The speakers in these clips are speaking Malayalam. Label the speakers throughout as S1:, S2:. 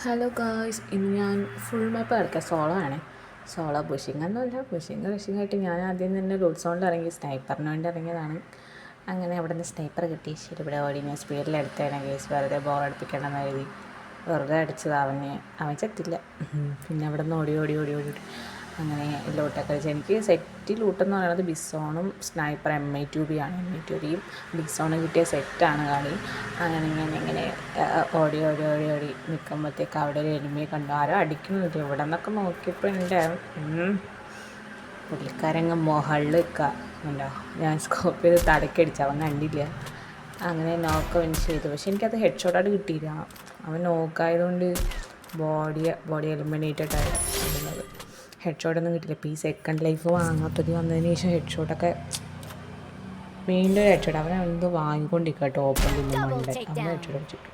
S1: ഹലോ ഗായ്സ്, ഇന്ന് ഞാൻ ഫുൾ മാപ്പ് കളിക്കാം. സോളോ ആണ്. സോളോ ബുഷിങ്ങൊന്നുമില്ല. ബുഷിങ്ങായിട്ട് ഞാൻ ആദ്യം തന്നെ റൂട്ട് സോണിൽ ഇറങ്ങി സ്നൈപ്പറിന് വേണ്ടി ഇറങ്ങിയതാണ്. അങ്ങനെ അവിടെ നിന്ന് സ്നൈപ്പർ കിട്ടി. ശരി, ഇവിടെ ഓടി ഞാൻ സ്പീഡിലെടുത്തേനെ കേസ് വെറുതെ ബോൾ അടുപ്പിക്കണമെന്ന് എഴുതി വെറുതെ അടിച്ചത്. അവൻ ചത്തില്ല. പിന്നെ അവിടെ നിന്ന് ഓടി അങ്ങനെ ലൂട്ടൊക്കെ കളിച്ച് എനിക്ക് സെറ്റ് ലൂട്ടെന്ന് പറയുന്നത് ബിസോണും സ്നൈപ്പർ MI2B ആണ്. MI2Bയും ബിസോണും കിട്ടിയ സെറ്റാണ് കളി. അങ്ങനെ ഓടി നിൽക്കുമ്പോഴത്തേക്ക് അവിടെ ഒരു എനിമിയെ കണ്ടു. ആരോ അടിക്കുന്നില്ല. ഇവിടെ നിന്നൊക്കെ നോക്കിയപ്പോൾ എൻ്റെ പുള്ളിക്കാരങ്ങ് മൊഹളിൽ നിൽക്കുക ഉണ്ടോ. ഞാൻ സ്കോപ്പ് ചെയ്ത് തലക്കടിച്ചു. അവൻ കണ്ടില്ല. അങ്ങനെ നോക്ക് അവൻ ചെയ്തു. പക്ഷെ എനിക്കത് ഹെഡ് ഷോട്ടായിട്ട് കിട്ടിയില്ല. അവൻ നോക്കായതുകൊണ്ട് ബോഡി എലിമിനേറ്റഡ് ആയിരുന്നത്. ഹെഡ് ഷോട്ടൊന്നും കിട്ടില്ല. ഇപ്പോൾ ഈ സെക്കൻഡ് ലൈഫ് വാങ്ങാത്തത് വന്നതിന് ശേഷം ഹെഡ് ഷോട്ടൊക്കെ വീണ്ടും ഹെഡ് ഷോട്ട്. അവൻ എന്തോ വാങ്ങിക്കൊണ്ടിരിക്കുക ടോപ്പിൽ നിന്ന് മണ്ടൻ. അവൻ ഹെഡ് ഷോട്ട് അടിച്ചിട്ടു.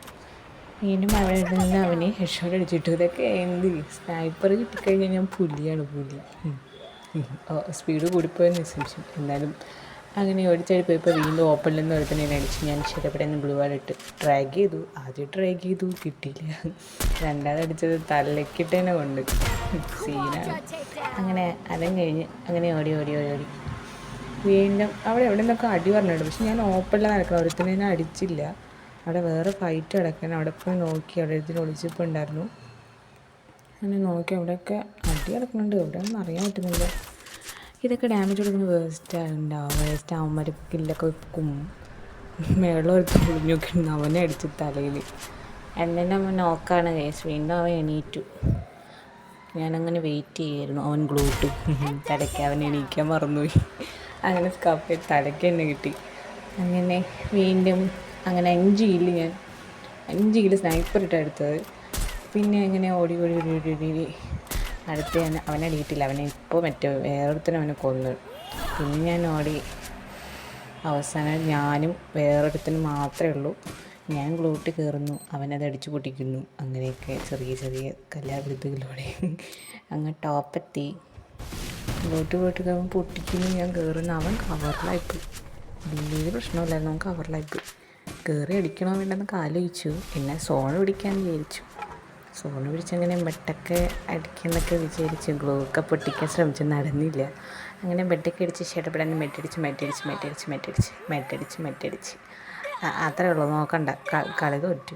S1: വീണ്ടും അവിടെ നിന്ന് അവന് ഹെഡ് ഷോട്ട് അടിച്ചിട്ടു. ഇതൊക്കെ എന്ത് സ്നൈപ്പർ കിട്ടിക്കഴിഞ്ഞാൽ ഞാൻ പുലിയാണ്. സ്പീഡ് കൂടിപ്പോയെന്ന് നിസ്സംശയം. എന്നാലും അങ്ങനെ ഓടിച്ചാടി പോയപ്പോൾ വീണ്ടും ഓപ്പണിൽ നിന്ന് ഒരുത്തന്നെ അടിച്ച് ഞാൻ ഇഷ്ടപ്പെട്ടെന്ന് ബ്ലൂ വാളിട്ട് ട്രാഗ് ചെയ്തു. ആദ്യം ട്രാഗ് ചെയ്തു, കിട്ടിയില്ല. രണ്ടാമത് അടിച്ചത് തലക്കിട്ടേനെ കൊണ്ട് സീനാണ്. അങ്ങനെ അതും കഴിഞ്ഞ് അങ്ങനെ ഓടി വീണ്ടും അവിടെ എവിടെ നിന്നൊക്കെ അടി പറഞ്ഞിട്ടുണ്ട്. പക്ഷെ ഞാൻ ഓപ്പണിൽ നടക്കണം. ഒരുത്തനെ ഞാൻ അടിച്ചില്ല. അവിടെ വേറെ ഫൈറ്റ് കിടക്കാൻ അവിടെ പോയി നോക്കി. അവിടെ ഇതിന് ഒളിച്ചിപ്പോൾ ഉണ്ടായിരുന്നു. അങ്ങനെ നോക്കി അവിടെയൊക്കെ അടി കിടക്കുന്നുണ്ട്. എവിടെയൊന്നും അറിയാൻ പറ്റുന്നില്ല. ഇതൊക്കെ ഡാമേജ് കൊടുക്കുന്ന വേസ്റ്റ് അവന്മാർ കില്ലൊക്കെ വെക്കും. മേളം എടുത്ത് ഒളിഞ്ഞൊക്കെ ഉണ്ട്. അവനെ അടിച്ച് തലയിൽ. എന്നിട്ട് അവൻ നോക്കാണ് കേസ്. വീണ്ടും അവൻ എണീറ്റു. ഞാനങ്ങനെ വെയിറ്റ് ചെയ്യായിരുന്നു. അവൻ ഗ്ലൂട്ടു തലയ്ക്ക്. അവൻ എണീക്കാൻ മറന്നുപോയി. അങ്ങനെ സ്കാപ്പ് തലയ്ക്ക് തന്നെ കിട്ടി. അങ്ങനെ വീണ്ടും അങ്ങനെ 5 കില്ല് സ്നൈപ്പർ ഇട്ടാണ് എടുത്തത്. പിന്നെ അങ്ങനെ ഓടി അടുത്ത് അവനെ അടിയിട്ടില്ല. അവനെ ഇപ്പോൾ വേറൊരുത്തനും അവനെ കൊന്നു. പിന്നെ ഞാൻ ഓടി. അവസാനം ഞാനും വേറൊരുത്തനും മാത്രമേ ഉള്ളൂ. ഞാൻ ഗ്ലൂട്ട് കയറുന്നു, അവനത് അടിച്ചു പൊട്ടിക്കുന്നു. അങ്ങനെയൊക്കെ ചെറിയ കല്ലാപിടുത്തത്തിലൂടെ അങ്ങ് ടോപ്പെത്തി. ഗ്ലൂട്ട് കയറുമ്പോൾ പൊട്ടിക്കുന്നു. ഞാൻ കയറുന്നു. അവൻ കവറിലായിപ്പോയി. വലിയ പ്രശ്നമില്ലായിരുന്നു. അവൻ കവറിലായിപ്പോയി. കയറി അടിക്കണോ വേണ്ടെന്നൊക്കെ ആലോചിച്ചു. പിന്നെ സോണ് പിടിക്കാമെന്ന് വിചാരിച്ചു. സോണ് പിടിച്ചങ്ങനെ ബെട്ടൊക്കെ അടിക്കുന്നൊക്കെ വിചാരിച്ചു. ഗ്ലൂ ഒക്കെ പൊട്ടിക്കാൻ ശ്രമിച്ചു, നടന്നില്ല. അങ്ങനെ ബെഡൊക്കെ അടിച്ച് ഷെട്ടപ്പെടാൻ മെറ്റടിച്ച് അത്രേ ഉള്ളൂ. നോക്കണ്ട, കളി തോറ്റു.